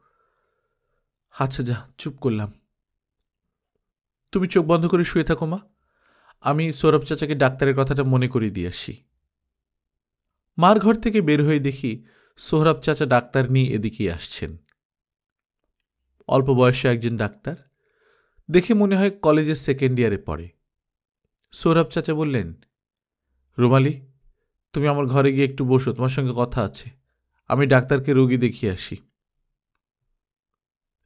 আচ্ছা যা, চুপ করলাম। তুমি চোখ বন্ধ করে শুয়ে থাকো মা, আমি সৌরভ চাচাকে ডাক্তারের কথাটা মনে করিয়ে দিয়ে আসি। মার ঘর থেকে বের হয়ে দেখি সৌরভ চাচা ডাক্তার নিয়ে এদিকেই আসছেন। অল্প বয়সী একজন ডাক্তার, দেখে মনে হয় কলেজের সেকেন্ড ইয়ারে পড়ে। সৌরভ চাচা বললেন, রুমালি, তুমি আমার ঘরে গিয়ে একটু বসো, তোমার সঙ্গে কথা আছে। আমি ডাক্তারকে রোগী দেখিয়ে আসি।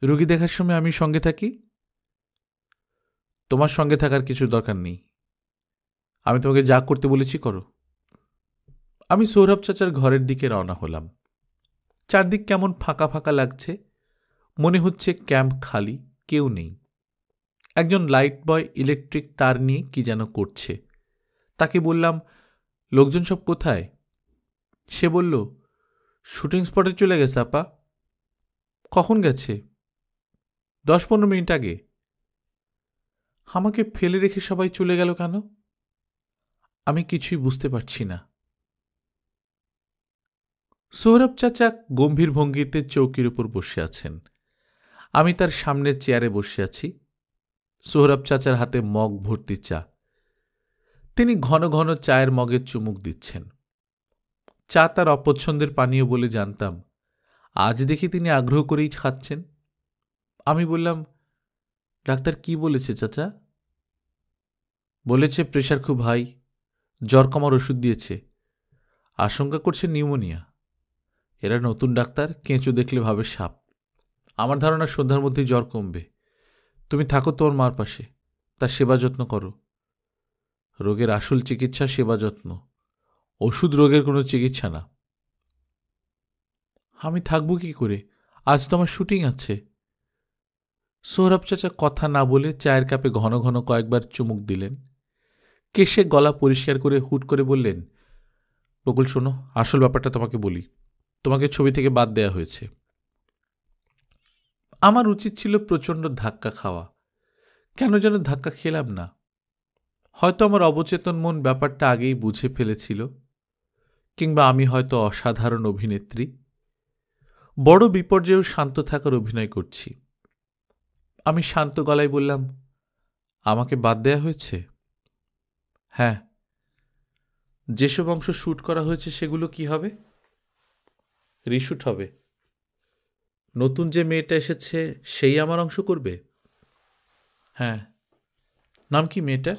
রোগী দেখার সময় আমি সঙ্গে থাকি? তোমার সঙ্গে থাকার কিছু দরকার নেই, আমি তোমাকে যা করতে বলেছি করো। আমি সৌরভ চাচার ঘরের দিকে রওনা হলাম। চারদিক কেমন ফাঁকা ফাঁকা লাগছে, মনে হচ্ছে ক্যাম্প খালি, কেউ নেই। একজন লাইট বয় ইলেকট্রিক তার নিয়ে কি যেন করছে। তাকে বললাম, লোকজন সব কোথায়? সে বলল, শুটিং স্পটে চলে গেছে আপা। কখন গেছে? 10-15 মিনিট আগে। আমাকে ফেলে রেখে সবাই চলে গেল কেন? আমি কিছুই বুঝতে পারছি না। সৌরভ চাচা গম্ভীর ভঙ্গিতে চৌকির উপর বসে আছেন, আমি তার সামনের চেয়ারে বসে আছি। সৌরভ চাচার হাতে মগ ভর্তি চা। তিনি ঘন ঘন চায়ের মগে চুমুক দিচ্ছেন। চা তার অপছন্দের পানীয় বলে জানতাম, আজ দেখি তিনি আগ্রহ করেই খাচ্ছেন। আমি বললাম, ডাক্তার কি বলেছে চাচা? বলেছে প্রেশার খুব হাই, জ্বর কমার ওষুধ দিয়েছে, আশঙ্কা করছে নিউমোনিয়া। এরা নতুন ডাক্তার, কেঁচো দেখলে ভাবে সাপ। আমার ধারণা সন্ধ্যার মধ্যেই জ্বর কমবে। তুমি থাকো তোমার মার পাশে, তার সেবা যত্ন করো। রোগের আসল চিকিৎসা সেবা যত্ন, ওষুধ রোগের কোনো চিকিৎসা না। আমি থাকবো কি করে, আজ তো আমার শুটিং আছে। সোহরাব চাচা কথা না বলে চায়ের কাপে ঘন ঘন কয়েকবার চুমুক দিলেন। কেশে গলা পরিষ্কার করে হুট করে বললেন, বকুল শোনো, আসল ব্যাপারটা তোমাকে বলি। তোমাকে ছবি থেকে বাদ দেয়া হয়েছে। আমার উচিত ছিল প্রচণ্ড ধাক্কা খাওয়া, কেন যেন ধাক্কা খেলাম না। হয়তো আমার অবচেতন মন ব্যাপারটা আগেই বুঝে ফেলেছিল, কিংবা আমি হয়তো অসাধারণ অভিনেত্রী, বড় বিপর্যয়েও শান্ত থাকার অভিনয় করছি। আমি শান্ত গলায় বললাম, আমাকে বাদ দেয়া হয়েছে? হ্যাঁ। যেসব অংশ শ্যুট করা হয়েছে সেগুলো কি হবে? রিশুট হবে। নতুন যে মেয়েটা এসেছে সেই আমার অংশ করবে? হ্যাঁ। নাম কি মেয়েটার?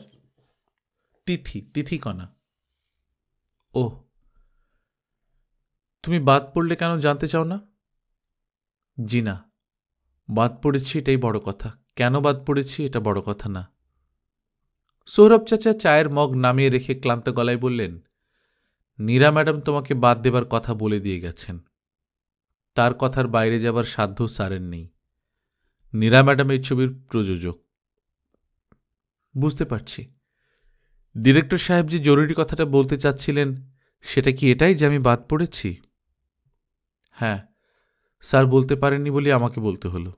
তিথিকণা। ও, তুমি বাদ পড়লে কেন জানতে চাও না? জি না, বাদ পড়েছি এটাই বড় কথা, কেন বাদ পড়েছি এটা বড় কথা না। সৌরভ চাচা চায়ের মগ নামিয়ে রেখে ক্লান্ত গলায় বললেন, নীরা ম্যাডাম তোমাকে বাদ দেবার কথা বলে দিয়ে গেছেন। তার কথার বাইরে যাবার সাধ্য স্যারের নেই। নীরা ম্যাডাম এই ছবির প্রযোজক। বুঝতে পারছি। ডিরেক্টর সাহেব যে জরুরি কথাটা বলতে চাচ্ছিলেন সেটা কি এটাই যে আমি বাদ পড়েছি? হ্যাঁ, স্যার বলতে পারেননি বলে আমাকে বলতে হলো।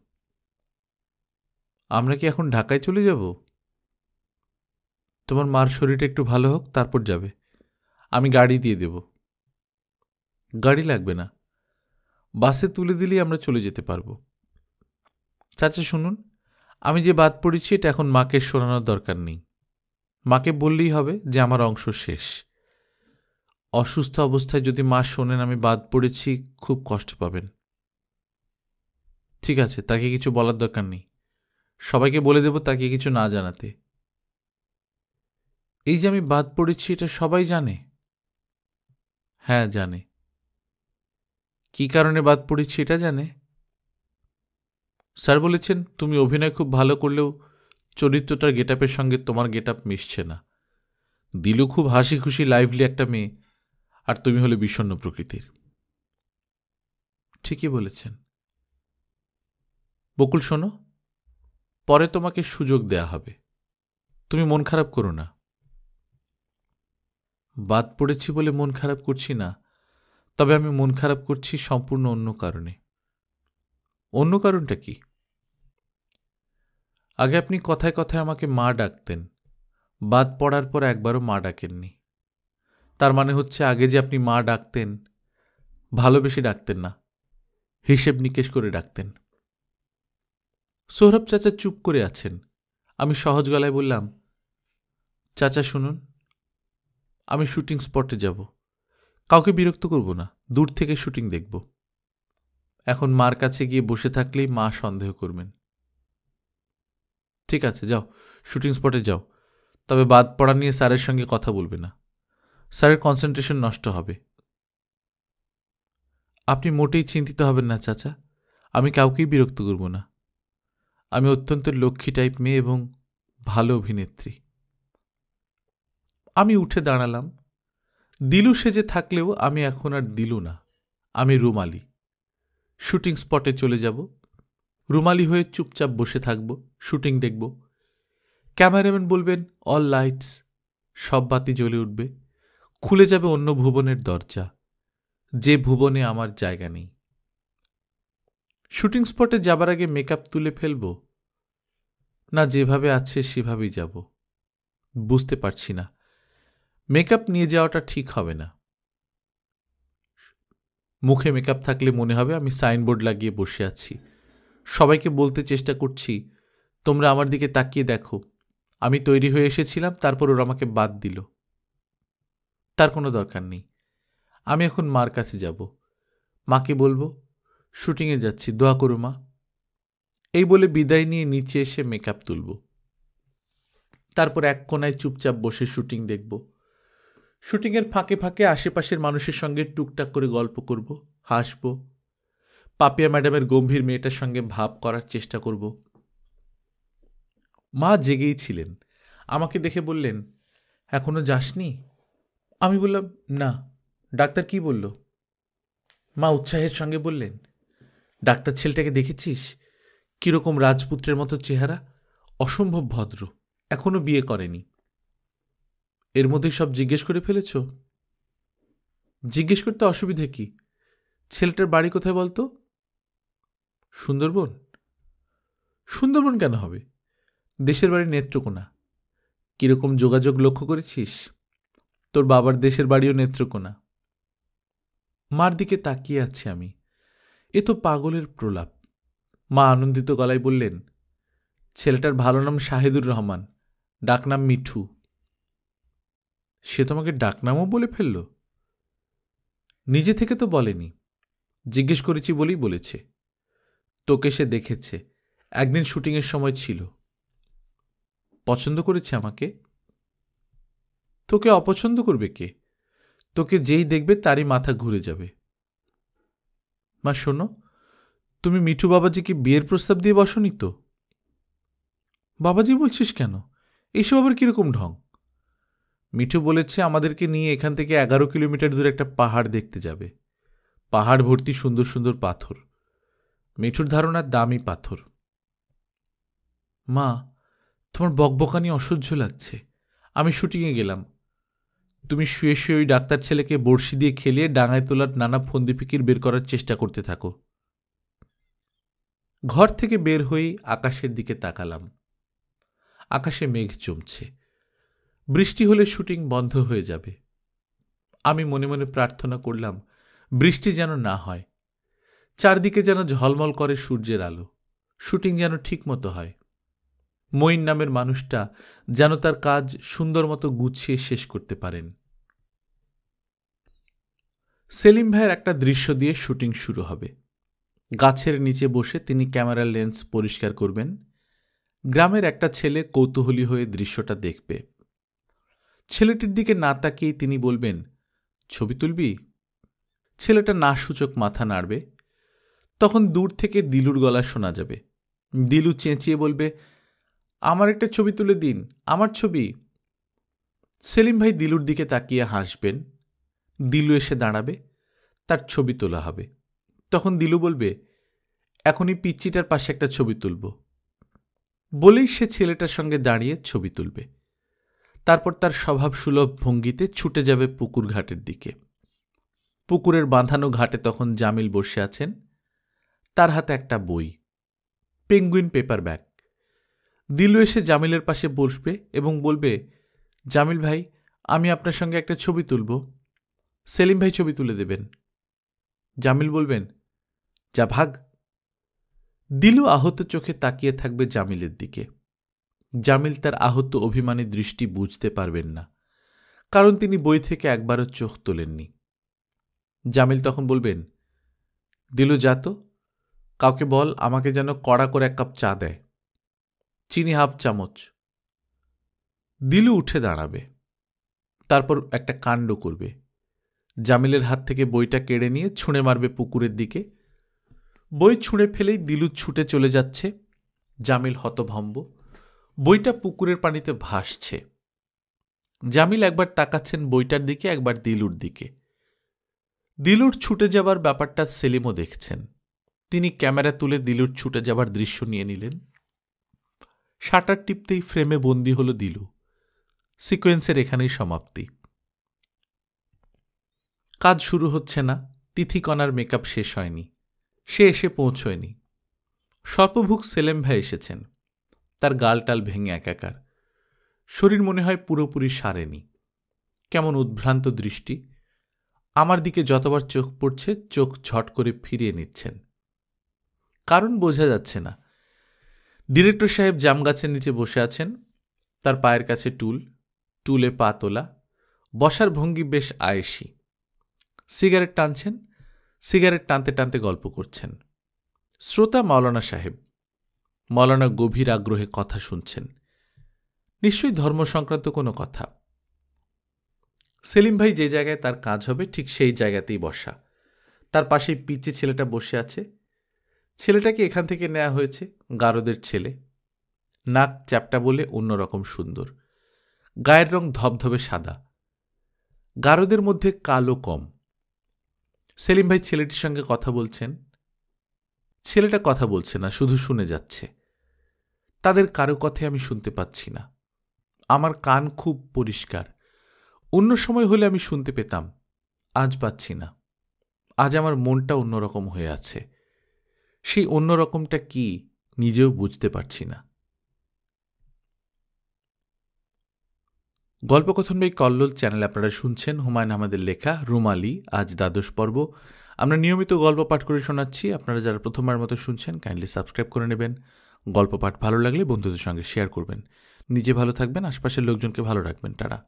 আমরা কি এখন ঢাকায় চলে যাব? তোমার মার শরীরটা একটু ভালো হোক, তারপর যাবে। আমি গাড়ি দিয়ে দেব। গাড়ি লাগবে না, বাসে তুলে দিলেই আমরা চলে যেতে পারব। চাচা শুনুন, আমি যে বাদ পড়েছি এটা এখন মাকে শোনানোর দরকার নেই। মাকে বললেই হবে যে আমার অংশ শেষ। অসুস্থ অবস্থায় যদি মা শোনেন আমি বাদ পড়েছি, খুব কষ্ট পাবেন। ঠিক আছে, তাকে কিছু বলার দরকার নেই। সবাইকে বলে দেব তাকে কিছু না জানাতে। এই যে আমি বাদ পড়েছি এটা সবাই জানে? হ্যাঁ, জানে। কি কারণে বাদ পড়েছি এটা জানে? স্যার বলেছেন তুমি অভিনয় খুব ভালো করলেও চরিত্রটার গেটআপের সঙ্গে তোমার গেটআপ মিশছে না। দিলু খুব হাসি খুশি লাইভলি একটা মেয়ে, আর তুমি হলে বিষণ্ণ প্রকৃতির। ঠিকই বলেছেন। বকুল শোনো, পরে তোমাকে সুযোগ দেয়া হবে, তুমি মন খারাপ করো না। বাদ পড়েছি বলে মন খারাপ করছি না, তবে আমি মন খারাপ করছি সম্পূর্ণ অন্য কারণে। অন্য কারণটা কি? আগে আপনি কথায় কথায় আমাকে মা ডাকতেন, বাদ পড়ার পর একবারও মা ডাকেননি। তার মানে হচ্ছে আগে যে আপনি মা ডাকতেন, ভালোবেসে ডাকতেন না, হিসেব নিকেশ করে ডাকতেন। সৌরভ চাচা চুপ করে আছেন। আমি সহজ গলায় বললাম, চাচা শুনুন, আমি শুটিং স্পটে যাব, কাউকে বিরক্ত করব না, দূর থেকে শুটিং দেখব। এখন মার কাছে গিয়ে বসে থাকলেই মা সন্দেহ করবেন। ঠিক আছে, যাও, শুটিং স্পটে যাও, তবে বাদ পড়া নিয়ে স্যারের সঙ্গে কথা বলবে না, স্যারের কনসেন্ট্রেশন নষ্ট হবে। আপনি মোটেই চিন্তিত হবেন না চাচা, আমি কাউকেই বিরক্ত করব না। আমি অত্যন্ত লক্ষ্মী টাইপ মেয়ে এবং ভালো অভিনেত্রী। আমি উঠে দাঁড়ালাম। দিলু সেজে থাকলেও আমি এখন আর দিলু না, আমি রুমালি। শুটিং স্পটে চলে যাব, রুমালি হয়ে চুপচাপ বসে থাকব, শুটিং দেখব। ক্যামেরাম্যান বলবেন অল লাইটস, সব বাতি জ্বলে উঠবে, খুলে যাবে অন্য ভুবনের দরজা, যে ভুবনে আমার জায়গা নেই। শুটিং স্পটে যাবার আগে মেকআপ তুলে ফেলব, না যেভাবে আছে সেভাবেই যাব? বুঝতে পারছি না। মেকআপ নিয়ে যাওয়াটা ঠিক হবে না। মুখে মেকআপ থাকলে মনে হবে আমি সাইনবোর্ড লাগিয়ে বসে আছি, সবাইকে বলতে চেষ্টা করছি তোমরা আমার দিকে তাকিয়ে দেখো, আমি তৈরি হয়ে এসেছিলাম, তারপর ওরা আমাকে বাদ দিল। তার কোনো দরকার নেই। আমি এখন মার কাছে যাব, মাকে বলবো শুটিংয়ে যাচ্ছি, দোয়া করো মা। এই বলে বিদায় নিয়ে নিচে এসে মেকআপ তুলব, তারপর এক কোনায় চুপচাপ বসে শুটিং দেখব। শুটিংয়ের ফাঁকে ফাঁকে আশেপাশের মানুষের সঙ্গে টুকটাক করে গল্প করব, হাসব, পাপিয়া ম্যাডামের গম্ভীর মেয়েটার সঙ্গে ভাব করার চেষ্টা করব। মা জেগেই ছিলেন, আমাকে দেখে বললেন, এখনো যাসনি? আমি বললাম, না। ডাক্তার কি বলল? মা উৎসাহের সঙ্গে বললেন, ডাক্তার ছেলেটাকে দেখেছিস? কিরকম রাজপুত্রের মতো চেহারা, অসম্ভব ভদ্র, এখনো বিয়ে করেনি। এর মধ্যে সব জিজ্ঞেস করে ফেলেছ? জিজ্ঞেস করতে অসুবিধে কি? ছেলেটার বাড়ি কোথায় বলতো? সুন্দরবন। সুন্দরবন কেন হবে? দেশের বাড়ি নেত্রকোনা। কিরকম যোগাযোগ লক্ষ্য করেছিস? তোর বাবার দেশের বাড়িও নেত্রকোনা। মার দিকে তাকিয়ে আছি আমি। এ তো পাগলের প্রলাপ। মা আনন্দিত গলায় বললেন, ছেলেটার ভালো নাম শাহিদুর রহমান, ডাকনাম মিঠু। সে তোমাকে ডাকনামও বলে ফেলল? নিজে থেকে তো বলেনি, জিজ্ঞেস করেছি বলেই বলেছে। তোকে সে দেখেছে, একদিন শুটিংয়ের সময় ছিল। পছন্দ করেছে আমাকে? তোকে অপছন্দ করবে কে? তোকে যেই দেখবে তারই মাথা ঘুরে যাবে। মা শোনো, তুমি মিঠু বাবাজিকে বিয়ের প্রস্তাব দিয়ে বসনি তো? বাবাজি বলছিস কেন? এইসব আবার কিরকম ঢং? মিঠু বলেছে আমাদেরকে নিয়ে এখান থেকে 11 কিলোমিটার দূরে একটা পাহাড় দেখতে যাবে। পাহাড় ভর্তি সুন্দর সুন্দর পাথর। মিঠুর ধারণা দামি পাথর। মা, তোমার বকবকানি অসহ্য লাগছে। আমি শুটিংয়ে গেলাম, তুমি শুয়ে শুয়ে ওই ডাক্তার ছেলেকে বড়শি দিয়ে খেলিয়ে ডাঙায় তোলার নানা ফন্দি ফিকির বের করার চেষ্টা করতে থাকো। ঘর থেকে বের হয়েই আকাশের দিকে তাকালাম। আকাশে মেঘ জমছে। বৃষ্টি হলে শুটিং বন্ধ হয়ে যাবে। আমি মনে মনে প্রার্থনা করলাম বৃষ্টি যেন না হয়। চারদিকে যেন ঝলমল করে সূর্যের আলো। শুটিং যেন ঠিক মতো হয়। মঈন নামের মানুষটা যেন তার কাজ সুন্দর মতো গুছিয়ে শেষ করতে পারেন। সেলিম ভাইয়ের একটা দৃশ্য দিয়ে শুটিং শুরু হবে। গাছের নিচে বসে তিনি ক্যামেরার লেন্স পরিষ্কার করবেন। গ্রামের একটা ছেলে কৌতূহলী হয়ে দৃশ্যটা দেখবে। ছেলেটির দিকে না তাকিয়ে তিনি বলবেন, ছবি তুলবি? ছেলেটা না সূচক মাথা নাড়বে। তখন দূর থেকে দিলুর গলা শোনা যাবে। দিলু চেঁচিয়ে বলবে, আমার একটা ছবি তুলে দিন, আমার ছবি। সেলিম ভাই দিলুর দিকে তাকিয়ে হাসবেন। দিলু এসে দাঁড়াবে, তার ছবি তোলা হবে। তখন দিলু বলবে, এখনই পিচ্চিটার পাশে একটা ছবি তুলব। বলেই সে ছেলেটার সঙ্গে দাঁড়িয়ে ছবি তুলবে। তারপর তার স্বভাবসুলভ ভঙ্গিতে ছুটে যাবে পুকুর ঘাটের দিকে। পুকুরের বাঁধানো ঘাটে তখন জামিল বসে আছেন, তার হাতে একটা বই, পেঙ্গুইন পেপার ব্যাগ। দিলু এসে জামিলের পাশে বসবে এবং বলবে, জামিল ভাই, আমি আপনার সঙ্গে একটা ছবি তুলব। সেলিম ভাই ছবি তুলে দেবেন। জামিল বলবেন, যা ভাগ। দিলু আহত চোখে তাকিয়ে থাকবে জামিলের দিকে। জামিল তার আহত অভিমানী দৃষ্টি বুঝতে পারবেন না, কারণ তিনি বই থেকে একবারও চোখ তোলেননি। জামিল তখন বলবেন, দিলু যা তো, কাউকে বল আমাকে যেন কড়া করে 1 কাপ চা দেয়, চিনি 1/2 চামচ। দিলু উঠে দাঁড়াবে, তারপর একটা কাণ্ড করবে। জামিলের হাত থেকে বইটা কেড়ে নিয়ে ছুঁড়ে মারবে পুকুরের দিকে। বই ছুঁড়ে ফেলেই দিলু ছুটে চলে যাচ্ছে। জামিল হতভম্ব। বইটা পুকুরের পানিতে ভাসছে। জামিল একবার তাকাচ্ছেন বইটার দিকে, একবার দিলুর দিকে। দিলুর ছুটে যাবার ব্যাপারটা সেলিমও দেখছেন। তিনি ক্যামেরা তুলে দিলুর ছুটে যাবার দৃশ্য নিয়ে নিলেন। শাটার টিপতেই ফ্রেমে বন্দী হল দিলু। সিকোয়েন্সের এখানেই সমাপ্তি। কাজ শুরু হচ্ছে না। তিথিকণার মেকআপ শেষ হয়নি। সে এসে পৌঁছয়নি। স্বল্পভুক সেলিম ভাই এসেছেন। তার গালটাল ভেঙে একাকার। শরীর মনে হয় পুরোপুরি সারেনি। কেমন উদ্ভ্রান্ত দৃষ্টি। আমার দিকে যতবার চোখ পড়ছে চোখ ঝট করে ফিরিয়ে নিচ্ছেন। কারণ বোঝা যাচ্ছে না। ডিরেক্টর সাহেব জাম গাছের নিচে বসে আছেন। তার পায়ের কাছে টুল, টুলে পা তোলা, বসার ভঙ্গি বেশ আয়েসি। সিগারেট টানছেন, সিগারেট টানতে টানতে গল্প করছেন। শ্রোতা মাওলানা সাহেব। মাওলানা গভীর আগ্রহে কথা শুনছেন। নিশ্চয়ই ধর্ম সংক্রান্ত কোনো কথা। সেলিম ভাই যে জায়গায় তার কাজ হবে ঠিক সেই জায়গাতেই বসা। তার পাশেই পিচ্চি ছেলেটা বসে আছে। ছেলেটাকে এখান থেকে নেওয়া হয়েছে, গারদের ছেলে। নাক চ্যাপটা বলে অন্যরকম সুন্দর। গায়ের রং ধবধবে সাদা। গারদের মধ্যে কালো কম। সেলিম ভাই ছেলেটির সঙ্গে কথা বলছেন। ছেলেটা কথা বলছে না, শুধু শুনে যাচ্ছে। তাদের কারো কথাই আমি শুনতে পাচ্ছি না। আমার কান খুব পরিষ্কার। অন্য সময় হলে আমি শুনতে পেতাম, আজ পাচ্ছি না। আজ আমার মনটা অন্যরকম হয়ে আছে। সেই অন্যরকমটা কি নিজেও বুঝতে পারছি না। গল্পকথন বাই কল্লোল চ্যানেলে আপনারা শুনছেন হুমায়ুন আহমেদের লেখা রুমালি, আজ দ্বাদশ পর্ব। আমরা নিয়মিত গল্প পাঠ করে শোনাচ্ছি। আপনারা যারা প্রথমবার মতো শুনছেন কাইন্ডলি সাবস্ক্রাইব করে নেবেন। গল্প পাঠ ভালো লাগলে বন্ধুদের সঙ্গে শেয়ার করবেন। নিজে ভালো থাকবেন, আশপাশের লোকজনকে ভালো রাখবেন। টাটা।